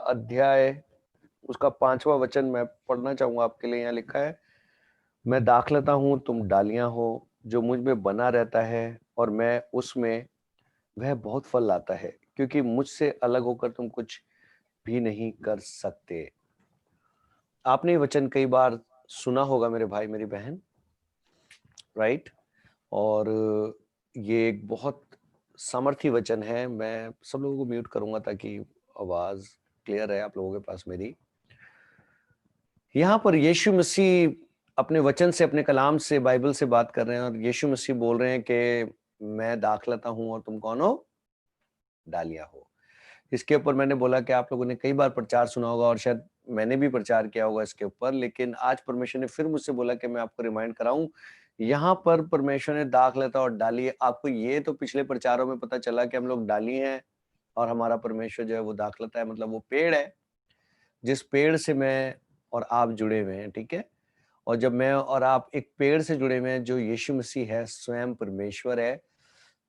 अध्याय उसका 5वां वचन मैं पढ़ना चाहूंगा आपके लिए। यहाँ लिखा है, मैं दाखलता हूँ, तुम डालियां हो, जो मुझ में बना रहता है और मैं उसमें, वह बहुत फल लाता है, क्योंकि मुझसे अलग होकर तुम कुछ भी नहीं कर सकते। आपने ये वचन कई बार सुना होगा मेरे भाई मेरी बहन, राइट? और ये एक बहुत सामर्थी वचन है। मैं सब लोगों को म्यूट करूंगा ताकि आवाज क्लियर है आप लोगों के पास मेरी। यहाँ पर यीशु मसीह अपने वचन से, अपने कलाम से, बाइबल से बात कर रहे हैं और यीशु मसीह बोल रहे हैं कि मैं दाखलता हूं और तुम कौन हो? डालियां हो। इसके ऊपर मैंने बोला कि आप लोगों ने कई बार प्रचार सुना होगा और शायद मैंने भी प्रचार किया होगा इसके ऊपर, लेकिन आज परमेश्वर ने फिर मुझसे बोला कि मैं आपको रिमाइंड कराऊं। यहाँ पर परमेश्वर ने दाखलता और डाली, आपको ये तो पिछले प्रचारों में पता चला कि हम लोग डाली हैं और हमारा परमेश्वर जो है वो दाखलता है, मतलब वो पेड़ है जिस पेड़ से मैं और आप जुड़े हुए हैं, ठीक है? और जब मैं और आप एक पेड़ से जुड़े हुए हैं जो यीशु मसीह है, स्वयं परमेश्वर है,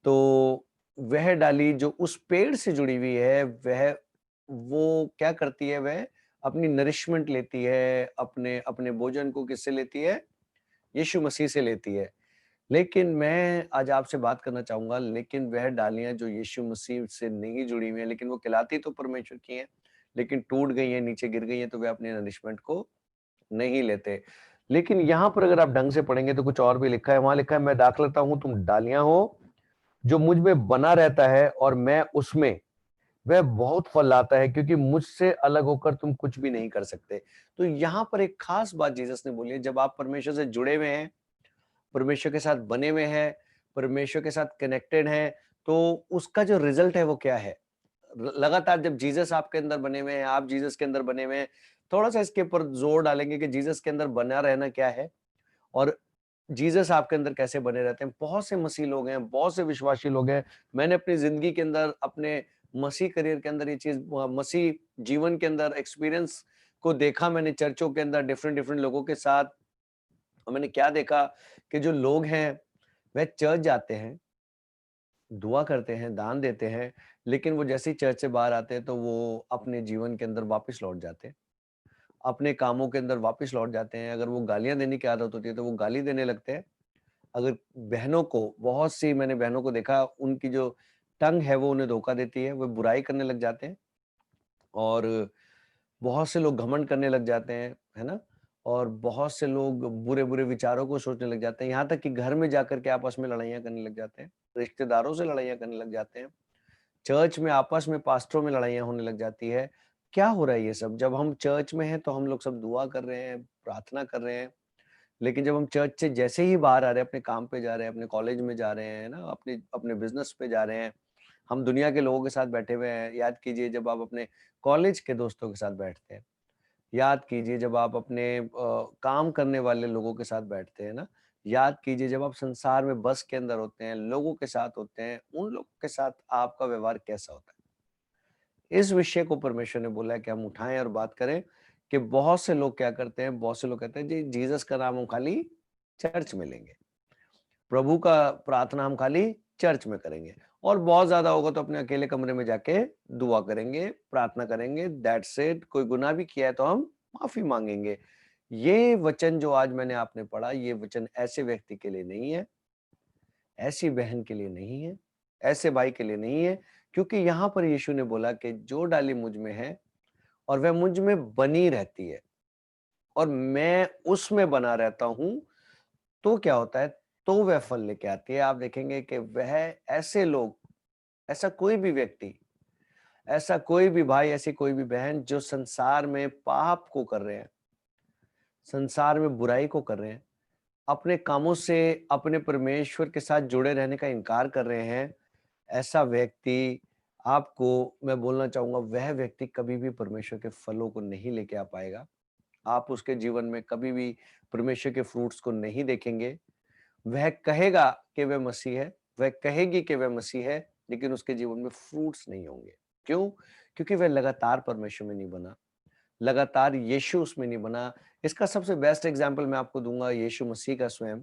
तो वह डाली जो उस पेड़ से जुड़ी हुई है, वह वो क्या करती है? वह अपनी नरिशमेंट लेती है, अपने अपने भोजन को किससे लेती है? यीशु मसीह से लेती है। लेकिन मैं आज आपसे बात करना चाहूंगा, लेकिन वह डालियां जो यीशु मसीह से नहीं जुड़ी हुई हैं, लेकिन वो खिलाती तो परमेश्वर की हैं, लेकिन टूट गई हैं, नीचे गिर गई हैं, तो वे अपने नरिशमेंट को नहीं लेते। लेकिन यहाँ पर अगर आप ढंग से पढ़ेंगे तो कुछ और भी लिखा है। वहां लिखा है, मैं दाखलता हूं, तुम डालियां हो, जो मुझ में बना रहता है और मैं उसमें, वह बहुत फल लाता है, क्योंकि मुझसे अलग होकर तुम कुछ भी नहीं कर सकते। तो यहाँ पर एक खास बात जीसस ने बोली है, जब आप परमेश्वर से जुड़े हुए हैं, परमेश्वर के साथ बने हुए हैं, परमेश्वर के साथ कनेक्टेड हैं, तो उसका जो रिजल्ट है वो क्या है? लगातार जब जीसस आपके अंदर बने हुए हैं, आप जीसस के अंदर बने हुए हैं, थोड़ा-सा इसके ऊपर जोर डालेंगे कि जीसस के अंदर बना रहना क्या है और जीसस आपके अंदर कैसे बने रहते हैं। बहुत से मसीह लोग हैं, बहुत से विश्वासी लोग हैं। मैंने अपनी ज़िंदगी के अंदर, अपने मसीह करियर के अंदर ये चीज़ मसीह जीवन के अंदर एक्सपीरियंस को देखा मैंने चर्चों के अंदर डिफरेंट लोगों के साथ। और मैंने क्या देखा कि जो लोग हैं, वह चर्च जाते हैं, दुआ करते हैं, दान देते हैं, लेकिन वो जैसे ही चर्च से बाहर आते हैं तो वो अपने जीवन के अंदर वापस लौट जाते हैं। अपने कामों के अंदर वापस लौट जाते हैं। अगर वो गालियाँ देने की आदत होती है तो वो गाली देने लगते हैं। अगर बहनों को, बहुत सी मैंने बहनों को देखा, उनकी जो टंग है वो उन्हें धोखा देती है, वो बुराई करने लग जाते हैं। और बहुत से लोग घमंड करने लग जाते हैं, है ना? और बहुत से लोग बुरे-बुरे विचारों को सोचने लग जाते हैं, यहाँ तक कि घर में जाकर के आपस में लड़ाइयाँ करने लग जाते हैं, रिश्तेदारों से लड़ाइयाँ करने लग जाते हैं, चर्च में आपस में पास्टरों में लड़ाइयाँ होने लग जाती है। क्या हो रहा है ये सब? जब हम चर्च में हैं तो हम लोग सब दुआ कर रहे हैं, प्रार्थना कर रहे हैं, लेकिन जब हम चर्च से जैसे ही बाहर आ रहे हैं, अपने काम पे जा रहे हैं, अपने कॉलेज में जा रहे हैं ना, अपने अपने बिजनेस पे जा रहे हैं, हम दुनिया के लोगों के साथ बैठे हुए हैं। याद कीजिए जब आप अपने कॉलेज के दोस्तों के साथ बैठते हैं, याद कीजिए जब आप अपने काम करने वाले लोगों के साथ बैठते हैं ना, याद कीजिए जब आप संसार में बस के अंदर होते हैं, लोगों के साथ होते हैं, उन लोगों के साथ आपका व्यवहार कैसा होता है? इस विषय को परमेश्वर ने बोला है कि हम उठाएं और बात करें कि बहुत से लोग क्या करते हैं, बहुत से लोग कहते हैं जी जीसस का नाम हम खाली चर्च में लेंगे, प्रभु का प्रार्थना हम खाली चर्च में करेंगे, और बहुत ज्यादा होगा तो अपने अकेले कमरे में जाके दुआ करेंगे, प्रार्थना करेंगे, दैट्स इट। कोई गुनाह भी किया है तो हम माफी मांगेंगे। ये वचन जो आज मैंने आपने पढ़ा, ये वचन ऐसे व्यक्ति के लिए नहीं है, ऐसी बहन के लिए नहीं है, ऐसे भाई के लिए नहीं है, क्योंकि यहाँ पर यीशु ने बोला कि जो डाली मुझ में है और वह मुझ में बनी रहती है और मैं उसमें बना रहता हूं, तो क्या होता है? तो वह फल लेके आती है। आप देखेंगे कि वह, ऐसे लोग, ऐसा कोई भी व्यक्ति, ऐसा कोई भी भाई, ऐसी कोई भी बहन जो संसार में पाप को कर रहे हैं, संसार में बुराई को कर रहे हैं, अपने कामों से अपने परमेश्वर के साथ जुड़े रहने का इनकार कर रहे हैं, ऐसा व्यक्ति, आपको मैं बोलना चाहूंगा, वह व्यक्ति कभी भी परमेश्वर के फलों को नहीं लेके आ पाएगा। आप उसके जीवन में कभी भी परमेश्वर के फ्रूट्स को नहीं देखेंगे। वह कहेगा कि वह मसीह है, वह कहेगी कि वह मसीह है, लेकिन उसके जीवन में फ्रूट्स नहीं होंगे। क्यों? क्योंकि वह लगातार परमेश्वर में नहीं बना, लगातार यीशु उसमें नहीं बना। इसका सबसे बेस्ट एग्जाम्पल मैं आपको दूंगा यीशु मसीह का स्वयं।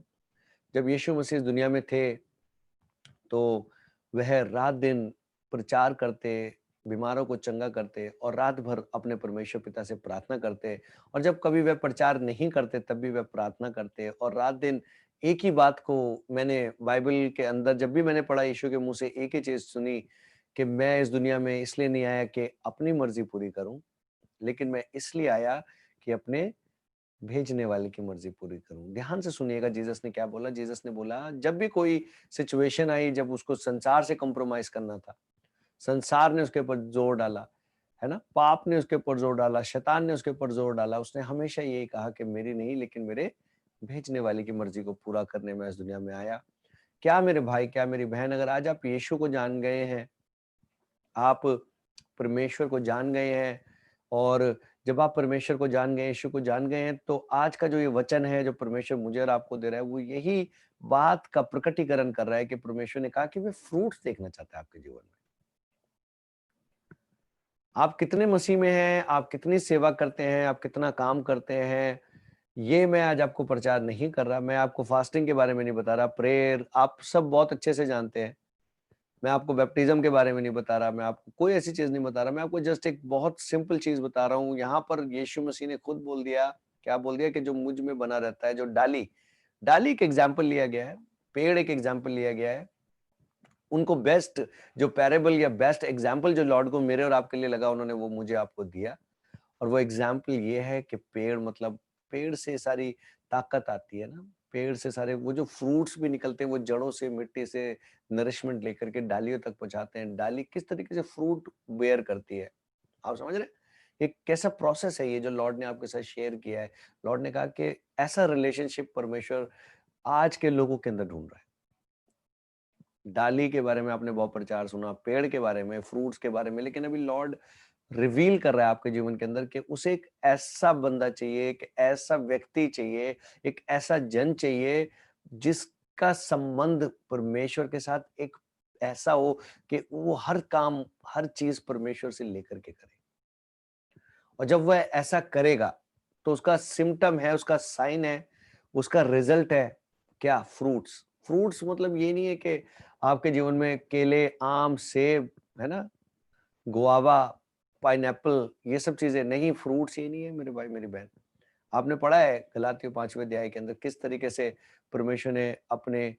जब यीशु मसीह इस दुनिया में थे तो वह रात दिन प्रचार करते, बीमारों को चंगा करते और रात भर अपने परमेश्वर पिता से प्रार्थना करते, और जब कभी वे प्रचार नहीं करते तब भी वे प्रार्थना करते, और रात दिन एक ही बात को मैंने बाइबल के अंदर जब भी मैंने पढ़ा, यीशु के मुंह से एक ही चीज सुनी कि मैं इस दुनिया में इसलिए नहीं आया कि अपनी मर्जी पूरी करूं, लेकिन मैं इसलिए आया कि अपने भेजने वाले की मर्जी पूरी करूं। ध्यान से सुनिएगा जीसस ने क्या बोला। जीसस ने बोला, जब भी कोई सिचुएशन आई जब उसको संसार से कॉम्प्रोमाइज करना था, संसार ने उसके ऊपर जोर डाला, है ना, पाप ने उसके ऊपर जोर डाला, शैतान ने उसके ऊपर जोर डाला, उसने हमेशा यही कहा कि मेरी नहीं लेकिन मेरे भेजने वाले की मर्जी को पूरा करने में इस दुनिया में आया। क्या मेरे भाई, क्या मेरी बहन, अगर आज आप यीशु को जान गए हैं, आप परमेश्वर को जान गए हैं, और जब आप परमेश्वर को जान गए, यीशु को जान गए हैं, तो आज का जो ये वचन है जो परमेश्वर मुझे और आपको दे रहा है, वो यही बात का प्रकटीकरण कर रहा है कि परमेश्वर ने कहा कि वे फ्रूट्स देखना चाहता है आपके जीवन में। आप कितने मसीह में हैं, आप कितनी सेवा करते हैं, आप कितना काम करते हैं, ये मैं आज आपको प्रचार नहीं कर रहा। मैं आपको फास्टिंग के बारे में नहीं बता रहा, प्रेयर आप सब बहुत अच्छे से जानते हैं। मैं आपको बैप्टिज्म के बारे में नहीं बता रहा, मैं आपको कोई ऐसी चीज नहीं बता रहा, मैं आपको जस्ट एक बहुत सिंपल चीज बता रहा हूँ। यहाँ पर यीशु मसीह ने खुद बोल दिया, क्या बोल दिया, कि जो मुझ में बना रहता है, जो डाली डाली एक एग्जाम्पल लिया गया है, पेड़ एक एग्जाम्पल लिया गया है, उनको बेस्ट जो पैरेबल या बेस्ट एग्जाम्पल जो लॉर्ड को मेरे और आपके लिए लगा, उन्होंने वो मुझे आपको दिया। और वो एग्जाम्पल ये है कि पेड़ मतलब पेड़ से सारी ताकत आती है ना, पेड़ से सारे वो जो फ्रूट्स भी निकलते हैं, वो जड़ों से मिट्टी से नरिशमेंट लेकर के डालियों तक पहुंचाते हैं। डाली किस तरीके से फ्रूट बेयर करती है, आप समझ रहे हैं? एक कैसा प्रोसेस है ये जो लॉर्ड ने आपके साथ शेयर किया है। लॉर्ड ने कहा कि ऐसा रिलेशनशिप परमेश्वर आज के लोगों के अंदर ढूंढ रहा है। डाली के बारे में आपने बहुत प्रचार सुना, पेड़ के बारे में, फ्रूट्स के बारे में, लेकिन अभी लॉर्ड रिवील कर रहा है आपके जीवन के अंदर कि उसे एक ऐसा बंदा चाहिए, एक ऐसा व्यक्ति चाहिए, एक ऐसा जन चाहिए जिसका संबंध परमेश्वर के साथ एक ऐसा हो कि वो हर काम, हर चीज परमेश्वर से लेकर के करे। और जब वह ऐसा करेगा तो उसका सिम्टम है, उसका साइन है, उसका रिजल्ट है क्या? फ्रूट्स। फ्रूट्स मतलब ये नहीं है कि आपके जीवन में केले, आम, सेब, है ना, गुआवा, पाइनएप्पल, ये सब चीजें नहीं। फ्रूट्स ये नहीं है मेरे भाई मेरी बहन। आपने पढ़ा है गलातियों 5वें अध्याय के अंदर किस तरीके से परमेश्वर ने अपने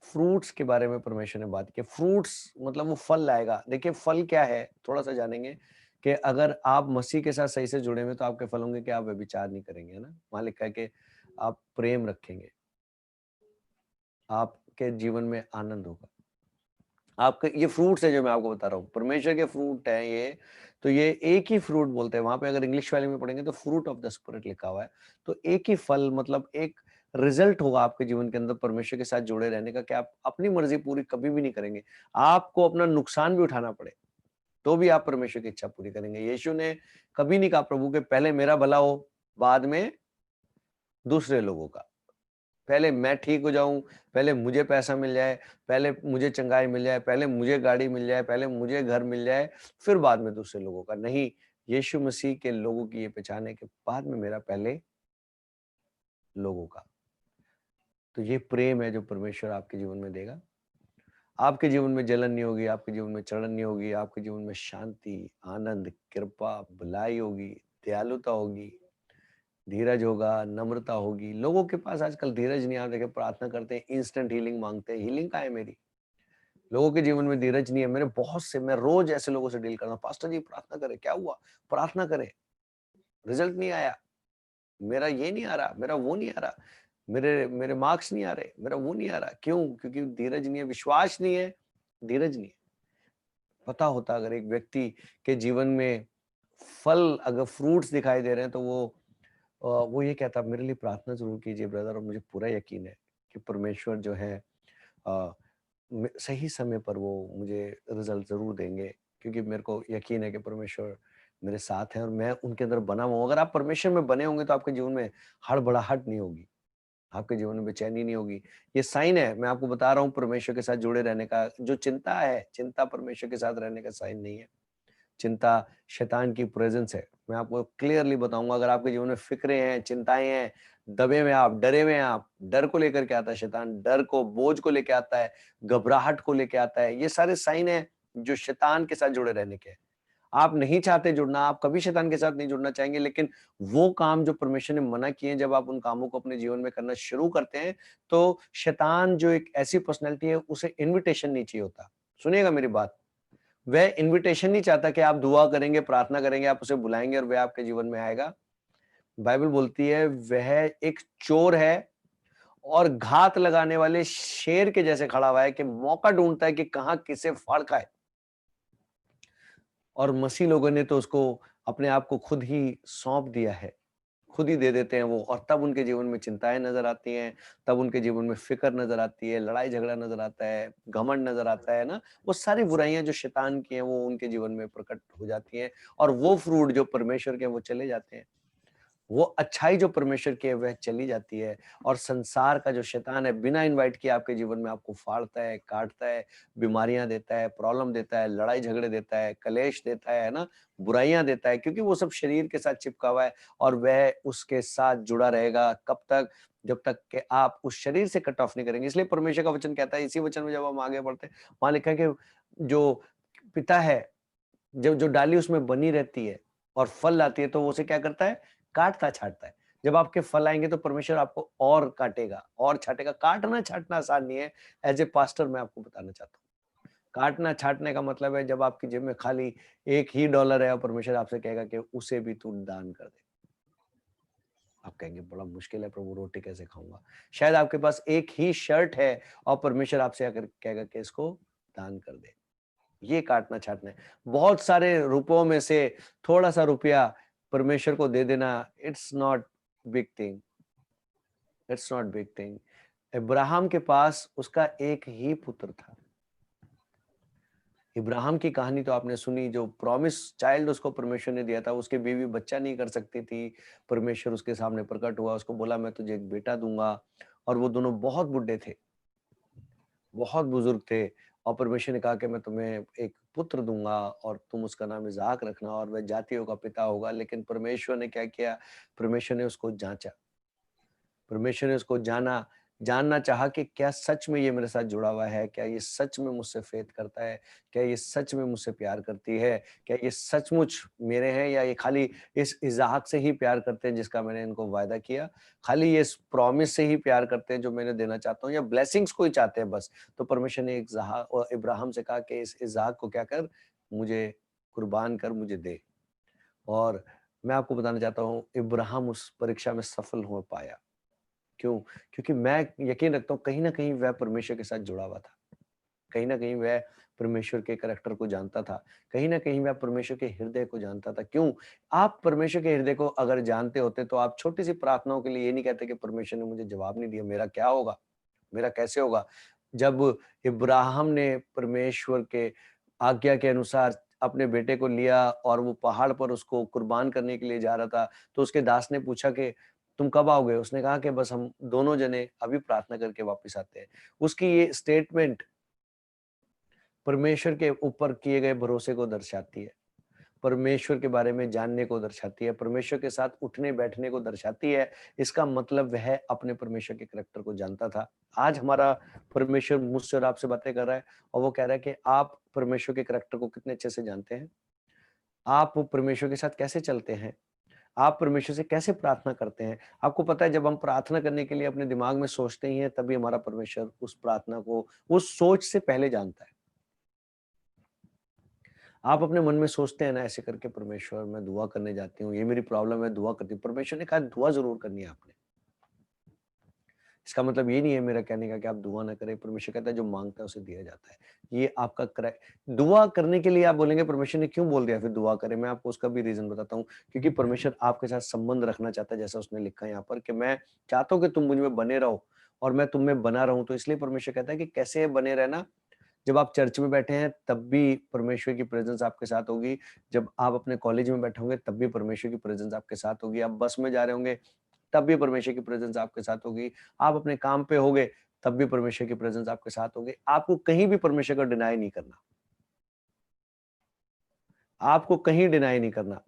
फ्रूट्स के बारे में परमेश्वर ने बात की। फ्रूट्स मतलब वो फल लाएगा। देखिए फल क्या है, थोड़ा सा जानेंगे कि अगर आप मसीह के साथ सही से जुड़े हुए तो आपके फल होंगे कि आप व्यभिचार नहीं करेंगे, है ना। वहां लिखा है कि आप प्रेम रखेंगे, आपके जीवन में आनंद होगा। आपके ये फ्रूट्स है जो मैं आपको बता रहा हूँ, परमेश्वर के फ्रूट है ये। तो ये एक ही फ्रूट बोलते हैं वहां पे, अगर इंग्लिश वाले में पढ़ेंगे तो फ्रूट ऑफ द स्पिरिट लिखा हुआ है। तो एक ही फल मतलब एक रिजल्ट होगा आपके जीवन के अंदर परमेश्वर के साथ जुड़े रहने का, कि आप अपनी मर्जी पूरी कभी भी नहीं करेंगे। आपको अपना नुकसान भी उठाना पड़े तो भी आप परमेश्वर की इच्छा पूरी करेंगे। यीशु ने कभी नहीं कहा प्रभु के पहले मेरा भला हो, बाद में दूसरे लोगों का। पहले मैं ठीक हो जाऊं, पहले मुझे पैसा मिल जाए, पहले मुझे चंगाई मिल जाए, पहले मुझे गाड़ी मिल जाए, पहले मुझे घर मिल जाए, फिर बाद में दूसरे लोगों का। नहीं, यीशु मसीह के लोगों की ये पहचान है कि बाद में मेरा, पहले लोगों का। तो ये प्रेम है जो परमेश्वर आपके जीवन में देगा। आपके जीवन में जलन नहीं होगी, आपके जीवन में चढ़न नहीं होगी, आपके जीवन में शांति, आनंद, कृपा, भलाई होगी, दयालुता होगी, धीरज होगा, नम्रता होगी। लोगों के पास आजकल धीरज नहीं आ रहा, प्रार्थना करते हैं, इंस्टेंट हीलिंग मांगते हैं। हीलिंग कहाँ है मेरी? लोगों के जीवन में धीरज नहीं है। मेरे बहुत से, मैं रोज ऐसे लोगों से डील करता हूं, पास्टर जी प्रार्थना करें, क्या हुआ? प्रार्थना करें, रिजल्ट नहीं आया, मेरा ये नहीं आ रहा, मेरा वो नहीं आ रहा, मेरे मेरे मार्क्स नहीं आ रहे, मेरा वो नहीं आ रहा। क्यों? क्योंकि धीरज नहीं है, विश्वास नहीं है, धीरज नहीं है। पता होता अगर एक व्यक्ति के जीवन में फल, अगर फ्रूट्स दिखाई दे रहे हैं, तो वो ये कहता मेरे लिए प्रार्थना जरूर कीजिए ब्रदर, और मुझे पूरा यकीन है कि परमेश्वर जो है सही समय पर वो मुझे रिजल्ट जरूर देंगे, क्योंकि मेरे को यकीन है कि परमेश्वर मेरे साथ है और मैं उनके अंदर बना हुआ हूं। अगर आप परमेश्वर में बने होंगे तो आपके जीवन में हड़बड़ाहट नहीं होगी, आपके जीवन में बेचैनी नहीं होगी। ये साइन है, मैं आपको बता रहा हूँ, परमेश्वर के साथ जुड़े रहने का। जो चिंता है, चिंता परमेश्वर के साथ रहने का साइन नहीं है। चिंता शैतान की प्रेजेंस है। मैं आपको क्लियरली बताऊंगा, अगर आपके जीवन में फिक्रें हैं, चिंताएं हैं, दबे में आप, डरे में आप, डर को लेकर के आता है शैतान, डर को, बोझ को लेके आता है, घबराहट को लेके आता है। ये सारे साइन है जो शैतान के साथ जुड़े रहने के हैं। आप नहीं चाहते जुड़ना, आप कभी शैतान के साथ नहीं जुड़ना चाहेंगे, लेकिन वो काम जो परमेश्वर ने मना किए हैं, जब आप उन कामों को अपने जीवन में करना शुरू करते हैं, तो शैतान जो एक ऐसी पर्सनैलिटी है, उसे इन्विटेशन नहीं चाहिए होता। सुनिएगा मेरी बात, वह इन्विटेशन नहीं चाहता कि आप दुआ करेंगे, प्रार्थना करेंगे, आप उसे बुलाएँगे और वह आपके जीवन में आएगा। बाइबल बोलती है वह एक चोर है और घात लगाने वाले शेर के जैसे खड़ा हुआ है कि मौका ढूंढता है कि कहाँ किसे फाड़ खाए। और मसीह लोगों ने तो उसको अपने आप को खुद ही सौंप दिया है, खुद ही दे देते हैं वो, और तब उनके जीवन में चिंताएं नजर आती हैं, तब उनके जीवन में फिक्र नजर आती है, लड़ाई झगड़ा नजर आता है, घमंड नजर आता है ना, वो सारी बुराइयां जो शैतान की हैं वो उनके जीवन में प्रकट हो जाती हैं, और वो फ्रूट जो परमेश्वर के हैं, वो चले जाते हैं। वो अच्छाई जो परमेश्वर की है वह चली जाती है, और संसार का जो शैतान है बिना इनवाइट किए आपके जीवन में आपको फाड़ता है, काटता है, बीमारियां देता है, प्रॉब्लम देता है, लड़ाई झगड़े देता है, कलेश देता है ना, बुराइयां देता है, क्योंकि वो सब शरीर के साथ चिपका हुआ है, और वह उसके साथ जुड़ा रहेगा कब तक, जब तक कि आप उस शरीर से कट ऑफ नहीं करेंगे। इसलिए परमेश्वर का वचन कहता है, इसी वचन में जब हम आगे बढ़ते हैं, वहां लिखा है कि जो पिता है, जो जो डाली उसमें बनी रहती है और फल लाती है, तो वो उसे क्या करता है, काटता छांटता है। जब आपके फल आएंगे तो परमेश्वर आपको और काटेगा और छाटेगा। काटना छाटना आसान नहीं है। एज ए पास्टर मैं आपको बताना चाहता हूँ, काटना छाटने का मतलब है जब आपकी जेब में खाली $1 ही है और परमेश्वर आपसे कहेगा कि उसे भी तू दान कर दे। आप कहेंगे बड़ा मुश्किल है प्रभु, रोटी कैसे खाऊंगा। शायद आपके पास एक ही शर्ट है और परमेश्वर आपसे आकर कहेगा कि इसको दान कर दे। ये काटना छाटना है। बहुत सारे रुपयों में से थोड़ा सा रुपया परमेश्वर को दे देना, it's not big thing, it's not big thing. Ibrahim के पास उसका एक ही पुत्र था। इब्राहिम की कहानी तो आपने सुनी, जो प्रॉमिस चाइल्ड उसको परमेश्वर ने दिया था, उसकी बीवी बच्चा नहीं कर सकती थी, परमेश्वर उसके सामने प्रकट हुआ, उसको बोला मैं तुझे एक बेटा दूंगा, और वो दोनों बहुत बुढ़े थे, बहुत बुजुर्ग थे, और परमेश्वर ने कहा कि मैं तुम्हें एक पुत्र दूंगा और तुम उसका नाम इसहाक रखना और वह जातियों का पिता होगा। लेकिन परमेश्वर ने क्या किया, परमेश्वर ने उसको जांचा, परमेश्वर ने उसको जानना चाहा कि क्या सच में ये मेरे साथ जुड़ा हुआ है, क्या ये सच में मुझसे फेथ करता है, क्या ये सच में मुझसे प्यार करती है, क्या ये सचमुच मेरे हैं, या ये खाली इस इसहाक से ही प्यार करते हैं जिसका मैंने इनको वायदा किया, खाली ये इस प्रॉमिस से ही प्यार करते हैं जो मैंने देना चाहता हूँ, या ब्लेसिंग्स को ही चाहते हैं बस। तो परमेश्वर ने इब्राहिम से कहा कि इस इसहाक को क्या कर, मुझे कुर्बान कर, मुझे दे। और मैं आपको बताना चाहता हूँ, इब्राहिम उस परीक्षा में सफल हो पाया। क्यों? क्योंकि मैं यकीन रखता हूँ कहीं न कहीं वह परमेश्वर के साथ जुड़ा हुआ था। कहीं न कहीं वह परमेश्वर के करैक्टर को जानता था। कहीं न कहीं वह परमेश्वर के हृदय को जानता था। क्यों? आप परमेश्वर के हृदय को अगर जानते होते तो आप छोटी-सी प्रार्थनाओं के लिए ये नहीं कहते कि परमेश्वर ने मुझे जवाब नहीं दिया, मेरा क्या होगा? मेरा कैसे होगा? जब इब्राहिम ने परमेश्वर के आज्ञा के अनुसार अपने बेटे को लिया और वो पहाड़ पर उसको कुर्बान करने के लिए जा रहा था, तो उसके दास ने पूछा कि तुम कब आओगे? उसने कहा कि बस हम दोनों जने अभी प्रार्थना करके वापस आते हैं। उसकी ये स्टेटमेंट परमेश्वर के ऊपर किए गए भरोसे को दर्शाती है। परमेश्वर के बारे में जानने को दर्शाती है, परमेश्वर के साथ उठने-बैठने को दर्शाती है। इसका मतलब वह अपने परमेश्वर के करैक्टर को जानता था। आज हमारा परमेश्वर मुझसे और आपसे बातें कर रहा है, और वो कह रहा है कि आप परमेश्वर के करैक्टर को कितने अच्छे से जानते हैं? आप परमेश्वर के साथ कैसे चलते हैं? आप परमेश्वर से कैसे प्रार्थना करते हैं? आपको पता है जब हम प्रार्थना करने के लिए अपने दिमाग में सोचते ही हैं, तभी हमारा परमेश्वर उस प्रार्थना को उस सोच से पहले जानता है। आप अपने मन में सोचते हैं ना ऐसे करके, परमेश्वर मैं दुआ करने जाती हूँ, ये मेरी प्रॉब्लम है, दुआ करती हूँ। परमेश्वर ने कहा दुआ ज़रूर करनी है आपने। इसका मतलब ये नहीं है मेरा कहने का कि आप दुआ ना करें। परमेश्वर कहता है जो माँगता है उसे दिया जाता है। ये आपका क्राइ दुआ करने के लिए आप बोलेंगे परमेश्वर ने क्यों बोल दिया फिर दुआ करें? मैं आपको उसका भी रीज़न बताता हूँ। क्योंकि परमेश्वर आपके साथ संबंध रखना चाहता है, जैसा उसने लिखा है यहाँ पर कि मैं चाहता हूँ कि तुम मुझ में बने रहो और मैं तुम में बना रहूँ। तो इसलिए परमेश्वर कहता है कि कैसे बने रहना? जब आप चर्च में बैठे हैं तब भी परमेश्वर की प्रेजेंस आपके साथ होगी। जब आप अपने कॉलेज में बैठे होंगे तब भी परमेश्वर की प्रेजेंस आपके साथ होगी। आप बस में जा रहे होंगे तब भी परमेश्वर की प्रेजेंस आपके साथ होगी। आप अपने काम पे होगे तब भी परमेश्वर की प्रेजेंस आपके साथ होगी। आपको कहीं भी परमेश्वर का डिनाई नहीं करना। आपको कहीं डिनाई नहीं करना।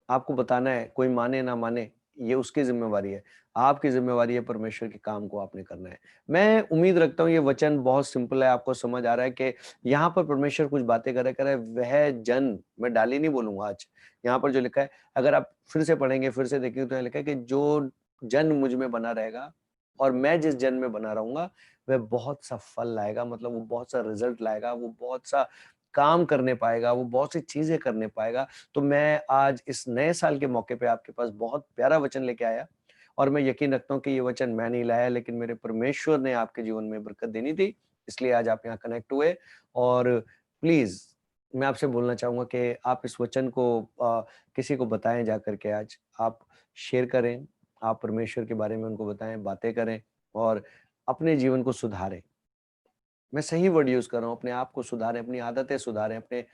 आपको बताना है, कोई माने ना माने, ये उसकी ज़िम्मेवारी है। आपकी ज़िम्मेवारी है परमेश्वर के काम को आपने करना है। मैं उम्मीद रखता हूँ ये वचन बहुत सिंपल है, आपको समझ आ रहा है कि यहाँ पर परमेश्वर कुछ बातें कर रहा है, वह जन, मैं डाली नहीं बोलूँगा आज। यहाँ पर जो लिखा है, अगर आप फिर से पढ़ेंगे, फिर से देखेंगे तो यहाँ लिखा है कि जो जन मुझ में बना रहेगा और मैं जिस जन में बना रहूँगा, वह बहुत सा फल लाएगा, मतलब वो बहुत सा रिज़ल्ट लाएगा, वो बहुत सा काम करने पाएगा, वो बहुत सी चीज़ें करने पाएगा। तो मैं आज इस नए साल के मौके पे आपके पास बहुत प्यारा वचन लेके आया और मैं यकीन रखता हूँ कि ये वचन मैं नहीं लाया, लेकिन मेरे परमेश्वर ने आपके जीवन में बरकत देनी थी, इसलिए आज आप यहाँ कनेक्ट हुए। और प्लीज़ मैं आपसे बोलना चाहूँगा कि आप इस वचन को किसी को बताएँ जा कर के आज। आप शेयर करें, आप परमेश्वर के बारे में उनको बताएँ, बातें करें और अपने जीवन को सुधारें। मैं सही वर्ड यूज़ कर रहा हूँ, अपने आप को सुधारें, अपनी आदतें सुधारें, अपने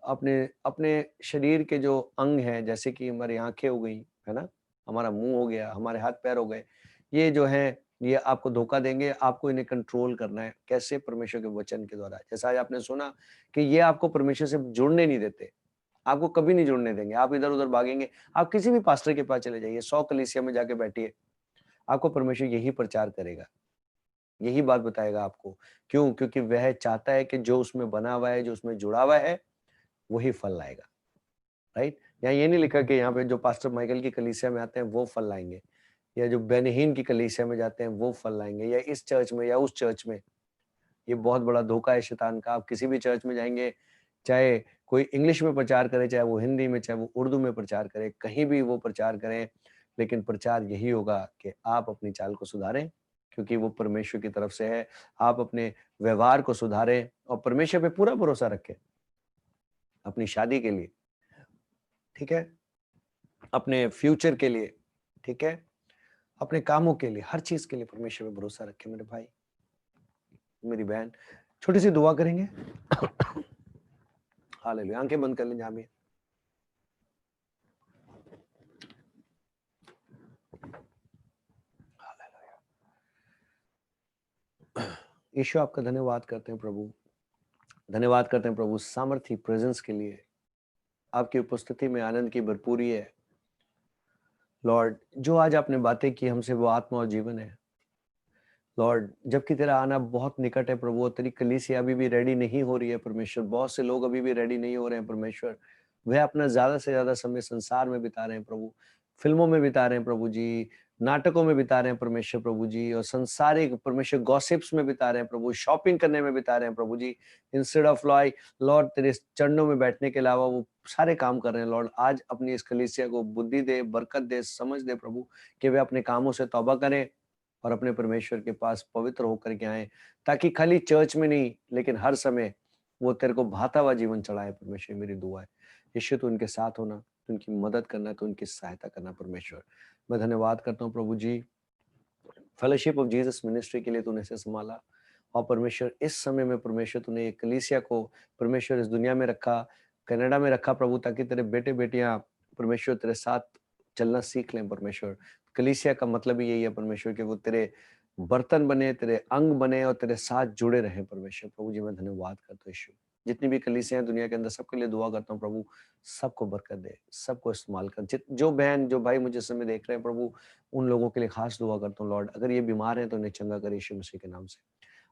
अपने अपने शरीर के जो अंग हैं, जैसे कि हमारी आँखें हो गई, है ना? हमारा मुँह हो गया, हमारे हाथ-पैर हो गए, ये जो हैं, ये आपको धोखा देंगे, आपको इन्हें कंट्रोल करना है। कैसे? परमेश्वर के वचन के द्वारा। जैसा आज आपने सुना कि ये आपको परमेश्वर से जुड़ने नहीं देते, आपको कभी नहीं जुड़ने देंगे, आप इधर-उधर भागेंगे। आप किसी भी पास्टर के पास चले जाइए, 100 कलीसिया में जाके बैठिए, आपको परमेश्वर यही प्रचार करेगा। यही बात बताएगा आपको। क्यों? क्योंकि वह चाहता है कि जो उसमें बना हुआ है, जो उसमें जुड़ा हुआ है, वही फल लाएगा, राइट? यहाँ ये नहीं लिखा कि यहाँ पे जो पास्टर माइकल की कलीसिया में आते हैं, वो फल लाएँगे या जो बेनीहीन की कलीसिया में जाते हैं, वो फल लाएँगे या इस चर्च में या उस चर्च में। ये बहुत बड़ा धोखा है शैतान का। आप किसी भी चर्च में जाएँगे, चाहे कोई इंग्लिश में प्रचार करे, चाहे वो हिंदी में, चाहे वो उर्दू में प्रचार करे, कहीं भी वो प्रचार करें, लेकिन प्रचार यही होगा कि आप अपनी चाल को सुधारें, क्योंकि वो परमेश्वर की तरफ से है। आप अपने व्यवहार को सुधारें और परमेश्वर पे पूरा भरोसा रखें, अपनी शादी के लिए, ठीक है? अपने फ्यूचर के लिए, ठीक है? अपने कामों के लिए, हर चीज़ के लिए परमेश्वर पे भरोसा रखें मेरे भाई, मेरी बहन। छोटी-सी दुआ करेंगे। हालेलुया! आँखें बंद कर लें जहाँ भी हैं। यीशु आपका धन्यवाद करते हैं प्रभु। धन्यवाद करते हैं प्रभु सामर्थी प्रेज़ेंस के लिए। आपकी उपस्थिति में आनंद की भरपूरी है। लॉर्ड, जो आज आपने बातें की हमसे वो आत्मा और जीवन है। लॉर्ड, जबकि तेरा आना बहुत निकट है प्रभु और तेरी कलीसिया अभी भी रेडी नहीं हो रही है परमेश्वर। बहुत से लोग अभी भी रेडी नहीं हो रहे हैं परमेश्वर। वह अपना ज़्यादा से ज़्यादा समय संसार में बिता रहे हैं प्रभु। फ़िल्मों में बिता रहे हैं प्रभु जी, नाटकों में बिता रहे हैं परमेश्वर प्रभु जी और संसारिक परमेश्वर गॉसिप्स में बिता रहे हैं प्रभु, शॉपिंग करने में बिता रहे हैं प्रभु जी। इंस्टेड ऑफ लॉर्ड तेरे चरणों में बैठने के अलावा वो सारे काम कर रहे हैं लॉर्ड। आज अपनी इस कलीसिया को बुद्धि दे, बरकत दे, समझ दे प्रभु कि वे अपने कामों से तौबा करें और अपने परमेश्वर के पास पवित्र होकर के आएँ, ताकि खाली चर्च में नहीं, लेकिन हर समय वो तेरे को भाता हुआ जीवन चढ़ाएँ परमेश्वर, मेरी दुआ है। यीशु तू उनके साथ होना, तू उनकी मदद करना, तू उनकी सहायता करना परमेश्वर। मैं धन्यवाद करता हूँ प्रभु जी, फेलोशिप ऑफ जीसस मिनिस्ट्री के लिए तूने इसे संभाला और परमेश्वर इस समय में परमेश्वर तूने ये कलीसिया को परमेश्वर इस दुनिया में रखा, कनाडा में रखा प्रभु, ताकि तेरे बेटे-बेटियाँ परमेश्वर तेरे साथ चलना सीख लें परमेश्वर। कलीसिया का मतलब ही यही है परमेश्वर कि वो तेरे बर्तन बने, तेरे अंग बने और तेरे साथ जुड़े रहें परमेश्वर। प्रभु जी मैं धन्यवाद करता हूँ यीशु। जितनी भी कलीसियाँ हैं दुनिया के अंदर सबके लिए दुआ करता हूँ प्रभु, सबको बरकत दे, सबको इस्तेमाल कर। जो बहन, जो भाई मुझे इस समय देख रहे हैं प्रभु, उन लोगों के लिए खास दुआ करता हूँ लॉर्ड। अगर ये बीमार हैं तो इन्हें चंगा कर यीशु मसीह के नाम से।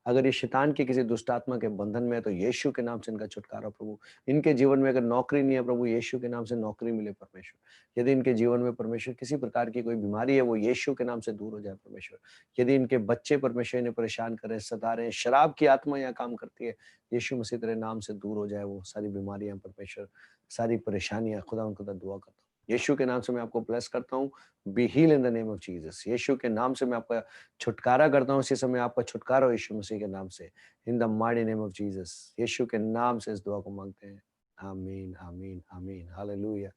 अगर ये शैतान के किसी दुष्ट आत्मा के बंधन में है तो यीशु के नाम से इनका छुटकारा प्रभु। इनके जीवन में अगर नौकरी नहीं है प्रभु, यीशु के नाम से नौकरी मिले परमेश्वर। यदि इनके जीवन में परमेश्वर किसी प्रकार की कोई बीमारी है, वो यीशु के नाम से दूर हो जाए परमेश्वर। यदि इनके बच्चे परमेश्वर इन्हें परेशान कर रहे हैं, सता रहे हैं, शराब की आत्मा यहाँ काम करती है, यीशु मसीह तेरे नाम से दूर हो जाए वो सारी बीमारियां परमेश्वर, सारी परेशानियां, खुदा उनको दुआ करता हूँ। यीशु के नाम से मैं आपको ब्लेस करता हूँ। Be healed in the name of Jesus. Yeshu के नाम से मैं आपका छुटकारा करता हूँ। इसी समय आपका छुटकारा हो यीशु मसीह के नाम से। In the mighty name of Jesus. Yeshu के नाम से इस दुआ को मांगते हैं। आमीन, आमीन, आमीन। Hallelujah.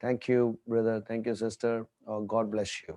Thank you brother, thank you sister और गॉड ब्लेस यू।